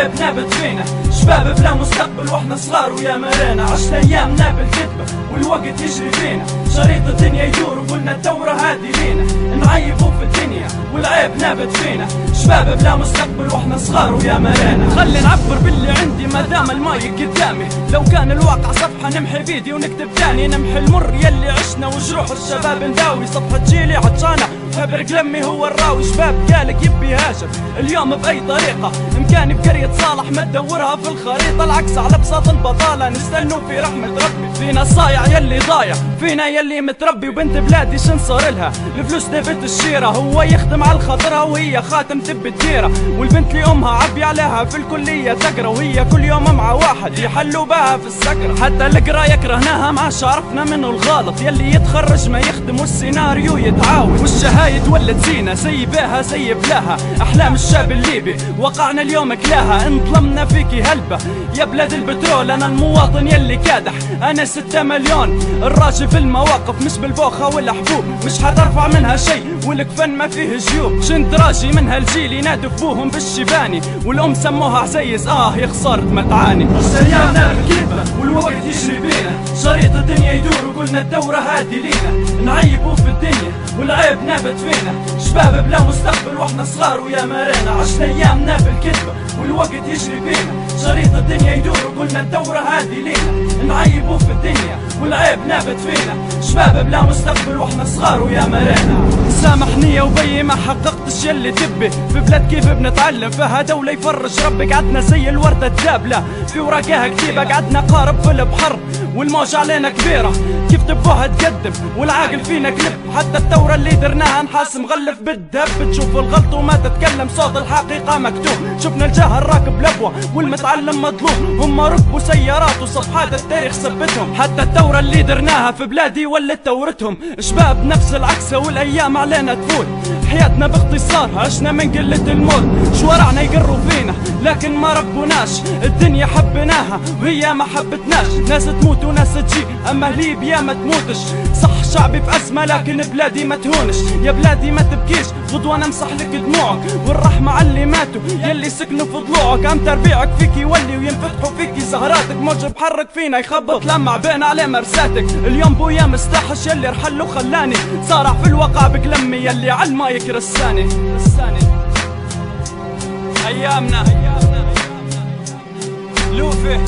والعيب نابت فينا. شباب بلا مستقبل واحنا صغار ويا مرينا، عشنا ايامنا بالكذبة والوقت يجري فينا. شريط الدنيا يدور وقلنا الدورة هادي لينا، نعيبوا في الدنيا والعيب نابت فينا. شباب بلا مستقبل واحنا صغار ويا مرينا. خلي نعبر باللي عندي مادام المايك قدامي، لو كان الواقع صفحة نمحي فيدي ونكتب تاني. نمحي المر يلي عشنا وجروح الشباب نداوي، صفحة جيلي عطشانة حبر قلمي هو الراوي. شباب قالك يبي هاجر اليوم بأي طريقة، إمكاني بقرية صالح ما تدورها في الخريطة. العكس على بساط البطالة نستنوا في رحمة ربي. فينا الصايع يلي ضايع، فينا يلي متربي. وبنت بلادي شن صار لها الفلوس دبت الشيرة، هو يخدم على خاطرها وهي خاتم تب الديرة. والبنت لي أمها عبي عليها في الكلية تقرا، وهي كل يوم مع واحد يحلوا بها في السكرة. حتى القرا يكرهناها ما عرفنا منه الغلط، يلي يتخرج ما يخدم والسيناريو يتعاود. والشهايد ولت زينة زي بيها زي بلاها، أحلام الشاب الليبي وقعنا اليوم كلاها. انظلمنا فيكي هلبة يا بلاد البترول، أنا المواطن يلي كادح، أنا 6 مليون. الراجل في المواقف مش بالبوخة والحبوب، مش حترفع منها شي والكفن ما فيه جيوب. شنت راجي من هالجيل ينادوا فوهم بالشيباني، والأم سموها عزيز يا خسارة ما تعاني. أيامنا بالكذبة والوقت يجري بينا، شريط الدنيا يدور وقلنا الدورة هادي لينا. نعيبوا في الدنيا والعيب نابت فينا. شباب بلا مستقبل واحنا صغار ويا مرينا، عشنا ايامنا بالكذبة والوقت يجري بينا. شريط الدنيا يدور وقلنا الدورة هادي لينا. نعيبوا في الدنيا والعيب نابت فينا. شباب بلا مستقبل واحنا صغار ويا مرينا. سامحني يا وبي ما حققتش يلي تبي، في بلاد كيف بنتعلم فيها دولة يفرج ربي. قعدنا زي الوردة الدابلة في وراقها كتيبة، قعدنا قارب في البحر والموج علينا كبيرة. كيف تبوها تقدم والعاقل فينا كلب، حتى الثورة اللي درناها نحاس مغلف بالدب. تشوف الغلط وما تتكلم صوت الحقيقة مكتوب. شفنا الجاهل راكب لبوة والمتعلم مظلوم، هم ركبوا سيارات وصفحات التاريخ ثبتهم. حتى الثورة اللي درناها في بلادي ولت ثورتهم. شباب نفس العكسة والايام علينا تفوت، حياتنا باختصار عشنا من قلة الموت. شوارعنا يقروا فينا لكن ما ربوناش، الدنيا حبناها وهي ما حبتناش. ناس تموت وناس تجي اما ليبيا ما تموتش. صح شعبي في ازمة لكن بلادي ما تهونش. يا بلادي ما تبكيش غدوة نمسح لك دموعك، والرحمة على اللي ماتوا يلي سكنوا في ضلوعك. ام تربيعك فيك يولي وينفتحوا فيك زهراتك، موج بحرك فينا يخبط لمع بين عليه مرساتك. اليوم بويا مستحش يلي رحل خلاني صارع في الواقع بكلمي يلي على المايك رساني. ايامنا لوفي